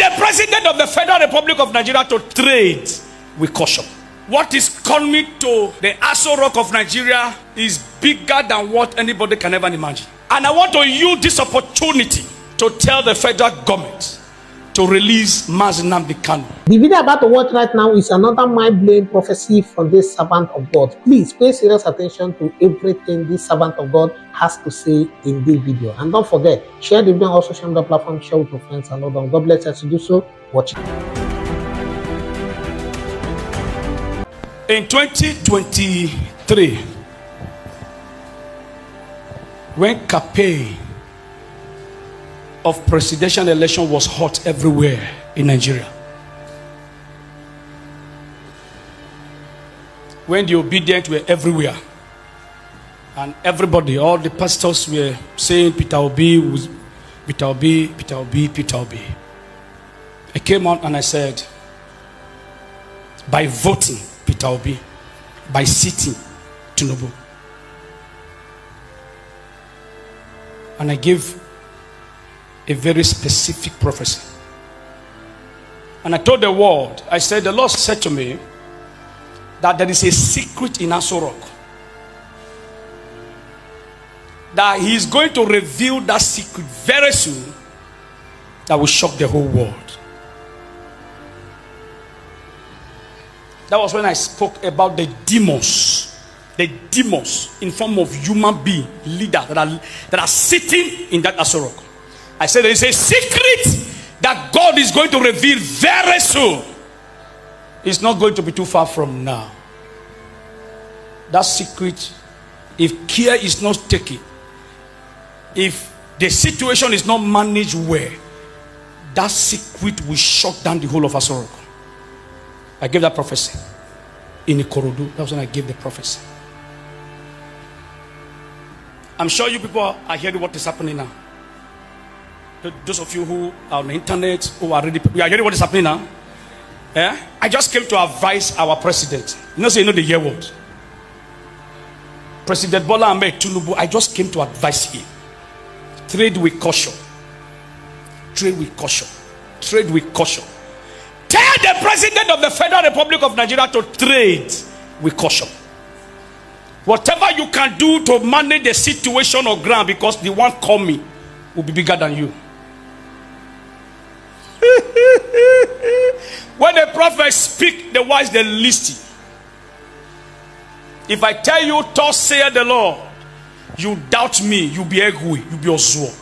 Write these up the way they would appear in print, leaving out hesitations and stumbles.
the President of the Federal Republic of Nigeria to trade with caution. What is coming to the Aso Rock of Nigeria is bigger than what anybody can ever imagine. And I want to use this opportunity to tell the federal government to release Nnamdi Kanu. The video about to watch right now is another mind-blowing prophecy from this servant of God. Please pay serious attention to everything this servant of God has to say in this video. And don't forget, share the video on all social media platforms, share with your friends and others. God bless you to do so. Watch it. In 2023, when campaign of presidential election was hot everywhere in Nigeria, when the obedient were everywhere, and everybody, all the pastors were saying Peter Obi, Peter Obi, Peter Obi, Peter Obi. I came out and I said, by voting Peter Obi, by sitting Tinubu. And I gave a very specific prophecy. And I told the world, I said, the Lord said to me that there is a secret in Aso Rock, that He is going to reveal that secret very soon that will shock the whole world. That was when I spoke about the demons in form of human being leaders that are sitting in that Aso Rock. I said there is a secret that God is going to reveal very soon. It's not going to be too far from now. That secret, if care is not taken, if the situation is not managed well, that secret will shut down the whole of Aso Rock. I gave that prophecy in Ikorodu. That was when I gave the prophecy. I'm sure you people are hearing what is happening now. Those of you who are on the internet, who are ready, you are hearing what is happening now. Yeah? I just came to advise our president. You know, say you know the year word. President Bola Ahmed Tinubu, I just came to advise him. Trade with caution. Trade with caution. Trade with caution. Tell the President of the Federal Republic of Nigeria to trade with caution. Whatever you can do to manage the situation on ground, because the one coming will be bigger than you. When the prophets speak, the wise they listen. If I tell you, thus saith the Lord, you doubt me, you be egwe, you be ozuo.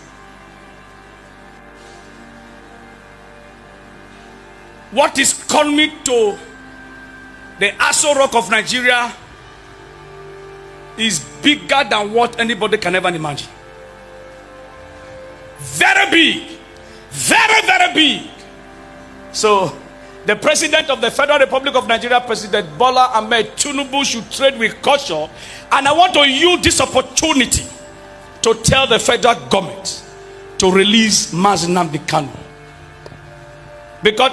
What is coming to the Aso Rock of Nigeria is bigger than what anybody can ever imagine. Very big. Very, very big. So, the President of the Federal Republic of Nigeria, President Bola Ahmed Tinubu, should trade with caution. And I want to use this opportunity to tell the federal government to release Nnamdi Kanu. Because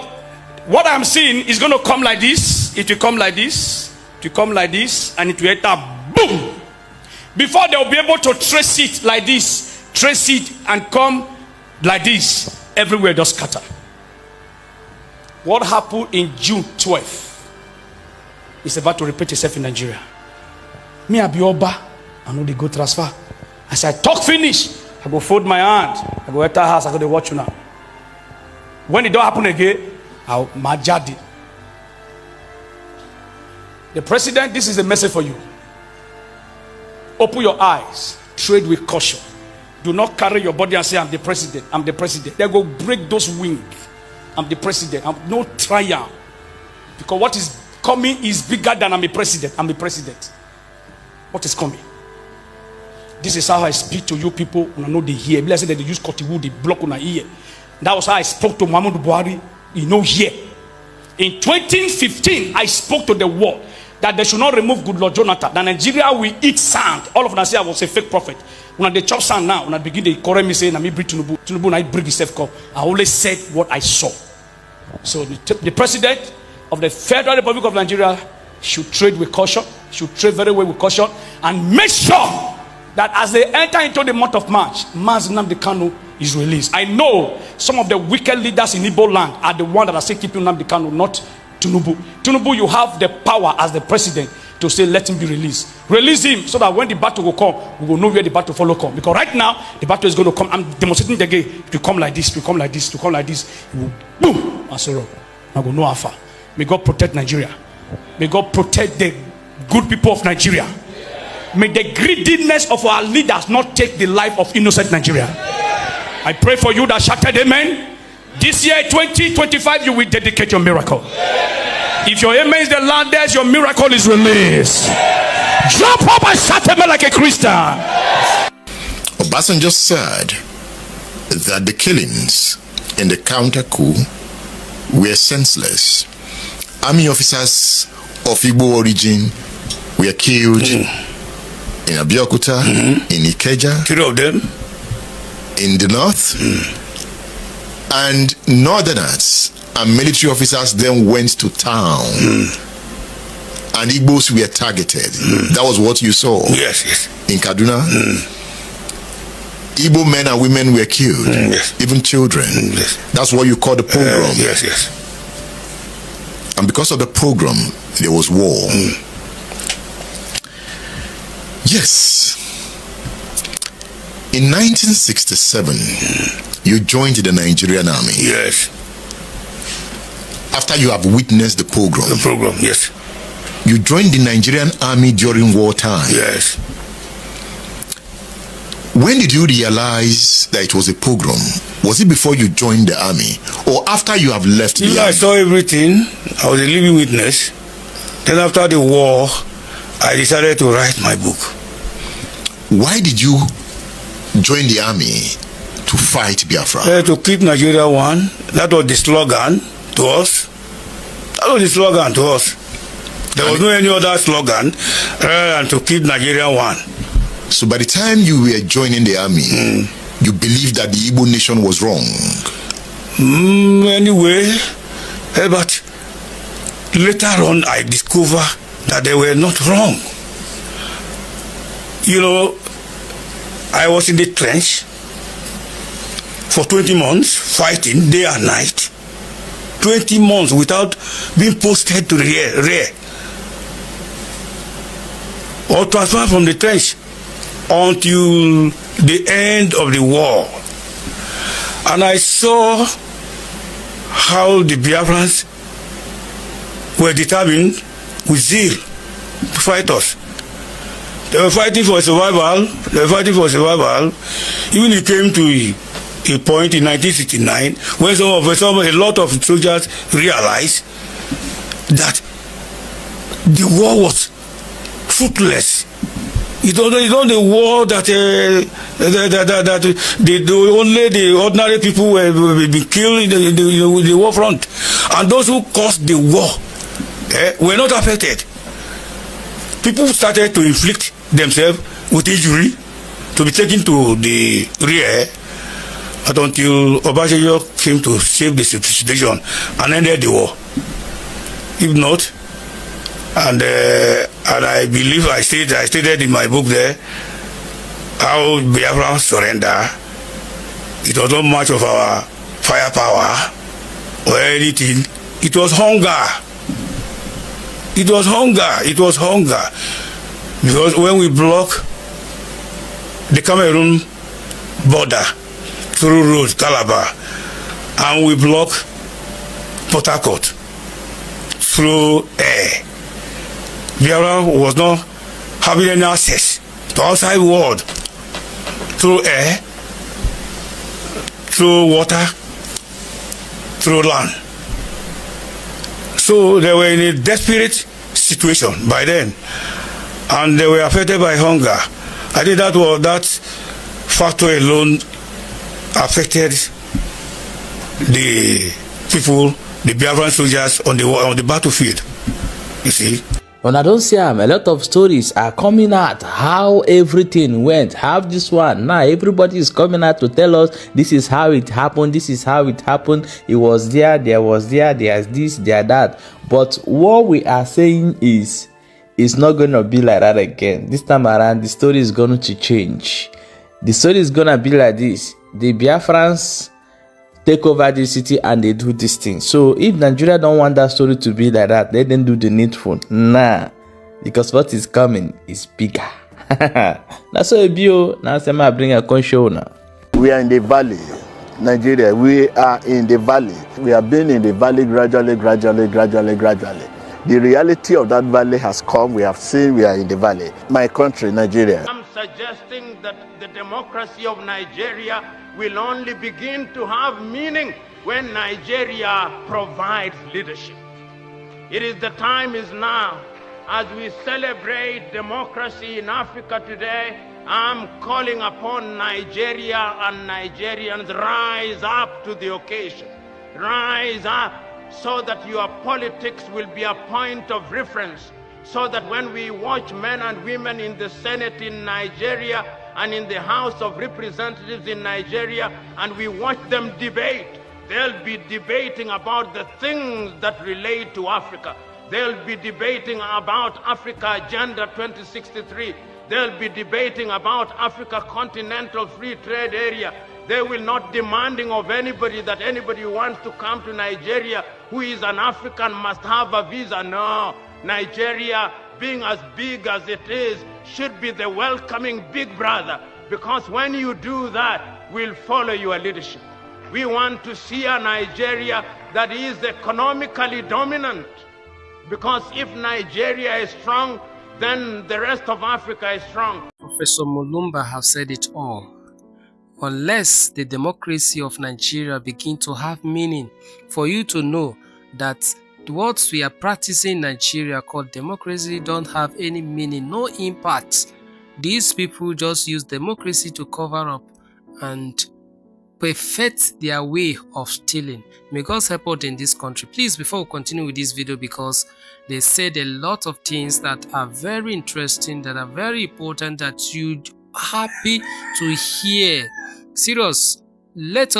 what I'm seeing is going to come like this. It will come like this. It will come like this. And it will enter, boom. Before they will be able to trace it like this. Trace it and come like this. Everywhere does scatter. What happened in June 12th is about to repeat itself in Nigeria. Me I be Oba, I know they go transfer. As I talk finish, I go fold my hand. I go enter house, I go to watch you now. When it don't happen again, I'll majadi. The president, this is a message for you. Open your eyes. Trade with caution. Do not carry your body and say, I'm the president. I'm the president. They go break those wings. I'm the president. I'm no triumph. Because what is coming is bigger than I'm a president. I'm the president. What is coming? This is how I speak to you people when I know they hear. I said that they use Kotiwu, they block on my ear. That was how I spoke to Muhammadu Buhari. You know here. In 2015, I spoke to the world that they should not remove Goodluck Jonathan. That Nigeria will eat sand. All of them say I was a fake prophet. When they chop sand now, when I begin they correct me saying, "I bring Tinubu, Tinubu, I bring himself come." I always said what I saw. So the president of the Federal Republic of Nigeria should trade with caution, should trade very well with caution, and make sure that as they enter into the month of March, Nnamdi Kanu is released. I know some of the wicked leaders in Igbo land are the ones that are still keeping Nnamdi Kanu, not Tinubu. Tinubu, you have the power as the president to say, let him be released. Release him so that when the battle will come, we will know where the battle follow come. Because right now, the battle is going to come. I'm demonstrating the game to come like this, to come like this, to come like this. It will boom, and so I go no alpha. May God protect Nigeria. May God protect the good people of Nigeria. May the greediness of our leaders not take the life of innocent Nigeria. I pray for you that shouted amen. This year, 2025, you will dedicate your miracle. If your amen is the loudest, your miracle is released. Jump up and shout amen like a Christian. Obasanjo said that the killings in the counter coup were senseless. Army officers of Igbo origin were killed in Abeokuta, in Ikeja, 3 of them, in the north, and northerners and military officers then went to town, and Igbos were targeted. That was what you saw. Yes, yes. In Kaduna. Igbo men and women were killed, yes. Even children. Yes. That's what you call the pogrom. Yes, yes. And because of the pogrom, there was war. Yes. In 1967, you joined the Nigerian army. Yes. After you have witnessed the pogrom. The pogrom, yes. You joined the Nigerian army during wartime. Yes. When did you realize that it was a pogrom? Was it before you joined the army or after you have left the army? I saw everything. I was a living witness. Then after the war, I decided to write my book. Why did you join the army to fight Biafra? To keep Nigeria one. That was the slogan to us. That was the slogan to us. There was no any other slogan rather than to keep Nigeria one. So by the time you were joining the army, you believed that the Igbo nation was wrong? Anyway, but later on I discovered that they were not wrong. You know, I was in the trench for 20 months, fighting day and night. 20 months without being posted to the rear or transferred from the trench until the end of the war. And I saw how the Biafrans were determined with zeal to fight us. They were fighting for survival. Even it came to a point in 1969 when a lot of soldiers realized that the war was fruitless. It was not the war that only the ordinary people were being killed in the war front, and those who caused the war were not affected. People started to inflict themselves with injury to be taken to the rear, but until Obasanjo came to save the situation and ended the war. If not, and I believe I stated in my book there how Biafra surrender. It was not much of our firepower or anything. It was hunger. It was hunger. Because when we block the Cameroon border through road, Calabar, and we block Port Harcourt through air, Biafra was not having any access to outside world through air, through water, through land. So they were in a desperate situation by then, and they were affected by hunger. I think that factor alone affected the people, the Biafran soldiers on the battlefield. You see. When I don't see a lot of stories are coming out how everything went. Have this one now. Everybody is coming out to tell us this is how it happened. This is how it happened. It was there. There was there. There's this. There that. But what we are saying is, it's not going to be like that again. This time around, the story is going to change. The story is going to be like this. the Biafrans take over the city and they do this thing. So if Nigeria don't want that story to be like that, let them do the needful. Nah, because what is coming is bigger. That's so bio. Now I bring a show now. We are in the valley, Nigeria. We are in the valley. We have been in the valley gradually. The reality of that valley has come. We have seen we are in the valley. My country, Nigeria. I'm suggesting that the democracy of Nigeria will only begin to have meaning when Nigeria provides leadership. It is the time is now. As we celebrate democracy in Africa today, I'm calling upon Nigeria and Nigerians, rise up to the occasion. Rise up so that your politics will be a point of reference, so that when we watch men and women in the Senate in Nigeria and in the House of Representatives in Nigeria, and we watch them debate, they'll be debating about the things that relate to Africa. They'll be debating about Africa Agenda 2063. They'll be debating about Africa Continental Free Trade Area. They will not demanding of anybody that anybody who wants to come to Nigeria who is an African must have a visa. No, Nigeria, being as big as it is, should be the welcoming big brother, because when you do that, we'll follow your leadership. We want to see a Nigeria that is economically dominant, because if Nigeria is strong, then the rest of Africa is strong. Professor Mulumba has said it all. Unless the democracy of Nigeria begin to have meaning, for you to know that what we are practicing in Nigeria called democracy don't have any meaning, no impact. These people just use democracy to cover up and perfect their way of stealing. May God help us in this country. Please, before we continue with this video, because they said a lot of things that are very interesting, that are very important, that you're happy to hear. Serious, let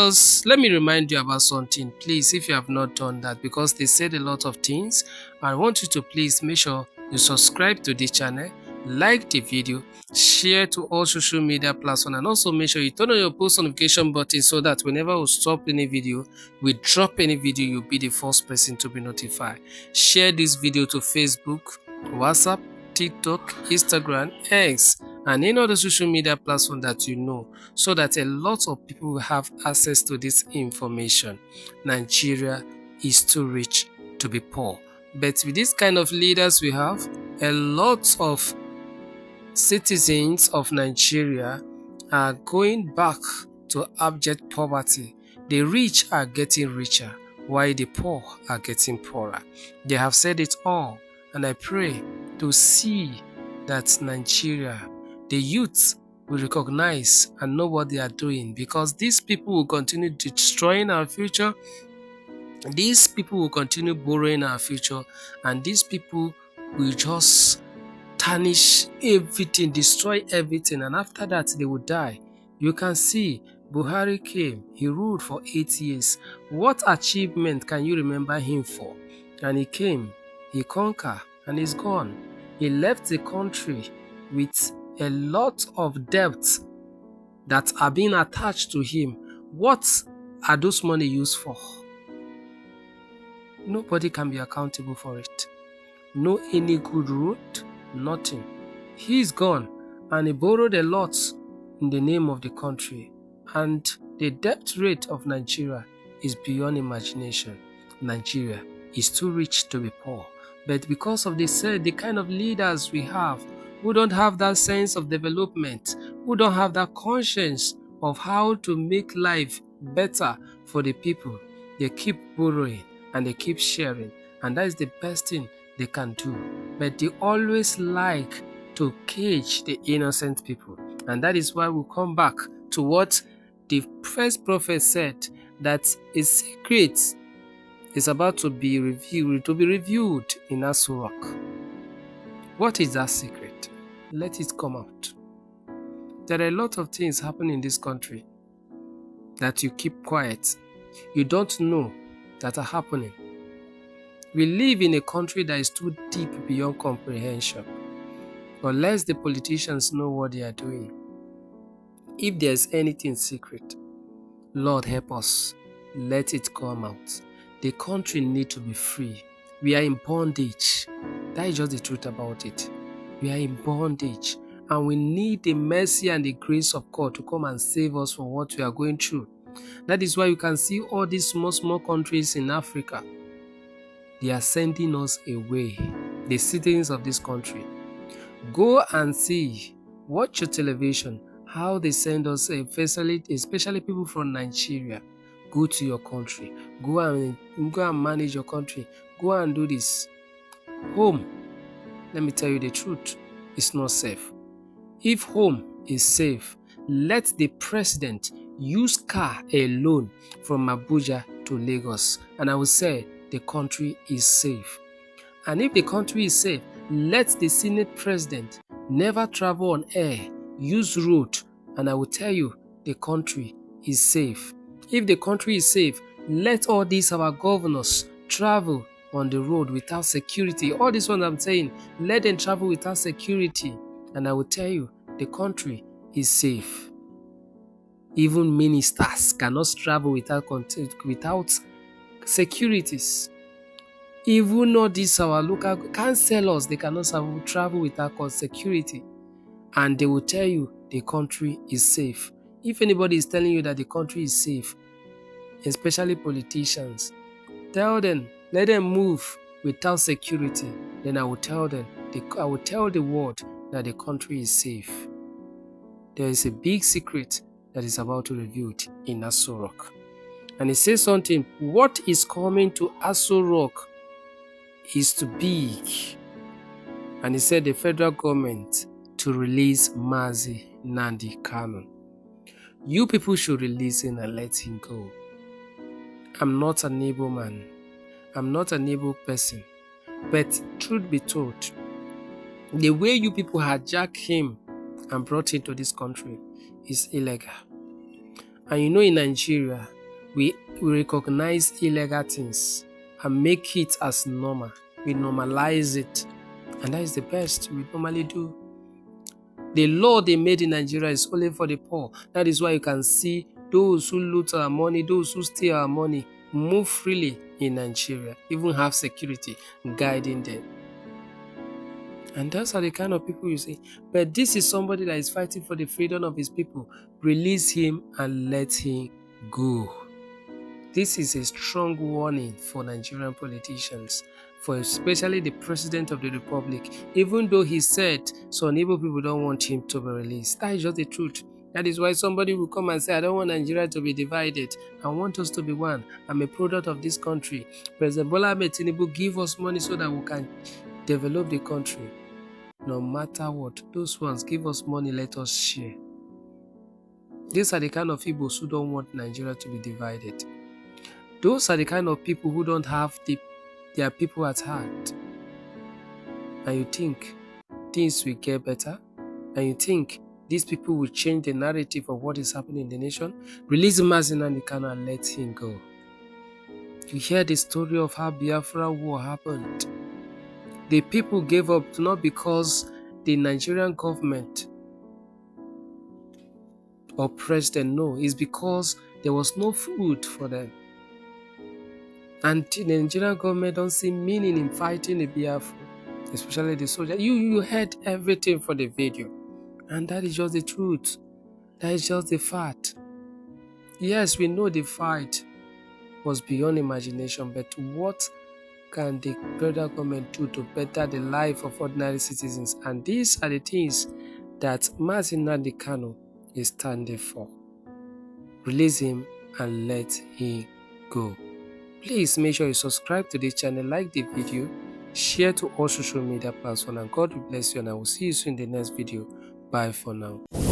me remind you about something, please, if you have not done that, because they said a lot of things. I want you to please make sure you subscribe to this channel, like the video, share to all social media platforms, and also make sure you turn on your post notification button so that whenever we stop any video, we drop any video, you'll be the first person to be notified. Share this video to Facebook, WhatsApp, TikTok, Instagram, X, and any other social media platform that you know, so that a lot of people will have access to this information. Nigeria is too rich to be poor. But with this kind of leaders we have, a lot of citizens of Nigeria are going back to abject poverty. The rich are getting richer, while the poor are getting poorer. They have said it all, and I pray to see that Nigeria, the youth, will recognize and know what they are doing, because these people will continue destroying our future. These people will continue borrowing our future, and these people will just tarnish everything, destroy everything, and after that they will die. You can see Buhari came, he ruled for 8 years. What achievement can you remember him for? And he came, he conquered, and he's gone. He left the country with a lot of debts that are being attached to him. What are those money used for? Nobody can be accountable for it. No any good road, nothing. He's gone, and he borrowed a lot in the name of the country. And the debt rate of Nigeria is beyond imagination. Nigeria is too rich to be poor. But because of the kind of leaders we have, who don't have that sense of development, who don't have that conscience of how to make life better for the people, they keep borrowing and they keep sharing, and that is the best thing they can do. But they always like to cage the innocent people, and that is why we come back to what the first prophet said, that a secret is about to be revealed in Asurok. What is that secret? Let it come out. There are a lot of things happening in this country that you keep quiet. You don't know that are happening. We live in a country that is too deep beyond comprehension. Unless the politicians know what they are doing. If there's anything secret, Lord, help us. Let it come out. The country needs to be free. We are in bondage. That is just the truth about it. We are in bondage. And we need the mercy and the grace of God to come and save us from what we are going through. That is why you can see all these small countries in Africa. They are sending us away, the citizens of this country. Go and see, watch your television, how they send us, especially people from Nigeria. Go to your country. Go and manage your country. Go and do this. Home, let me tell you the truth, it's not safe. If home is safe, let the president use car alone from Abuja to Lagos, and I will say the country is safe. And if the country is safe, let the Senate president never travel on air, use road, and I will tell you the country is safe. If the country is safe, let all these our governors travel on the road without security. All this one I'm saying, let them travel without security, and I will tell you the country is safe. Even ministers cannot travel without securities. Even all these our local councillors, they cannot travel without security. And they will tell you the country is safe. If anybody is telling you that the country is safe, especially politicians, tell them, let them move without security. Then I will tell them, I will tell the world that the country is safe. There is a big secret that is about to be revealed in Aso Rock. And it says something, what is coming to Aso Rock is too big. And he said the federal government to release Nnamdi Kanu. You people should release him and let him go. I'm not an able man. I'm not an able person. But truth be told, the way you people hijacked him and brought him to this country is illegal. And you know, in Nigeria, we recognize illegal things and make it as normal. We normalize it. And that is the best we normally do. The law they made in Nigeria is only for the poor. That is why you can see those who loot our money, those who steal our money, move freely in Nigeria, even have security guiding them. And those are the kind of people you see. But this is somebody that is fighting for the freedom of his people. Release him and let him go. This is a strong warning for Nigerian politicians, for especially the President of the Republic. Even though he said some Igbo people don't want him to be released. That is just the truth. That is why somebody will come and say, I don't want Nigeria to be divided. I want us to be one. I'm a product of this country. President Bola Ahmed Tinubu give us money so that we can develop the country. No matter what, those ones give us money, let us share. These are the kind of Igbos who don't want Nigeria to be divided. Those are the kind of people who don't have their people at heart. And you think things will get better? And you think these people will change the narrative of what is happening in the nation? Release Nnamdi Kanu and let him go. You hear the story of how Biafra war happened. The people gave up not because the Nigerian government oppressed them. No, it's because there was no food for them. And the Nigerian government don't see meaning in fighting the Biafra, especially the soldiers. You heard everything for the video. And that is just the truth. That is just the fact. Yes, we know the fight was beyond imagination, but what can the federal government do to better the life of ordinary citizens? And these are the things that Nnamdi Kanu is standing for. Release him and let him go. Please make sure you subscribe to this channel, like the video, share to all social media platforms, and God will bless you, and I will see you soon in the next video. Bye for now.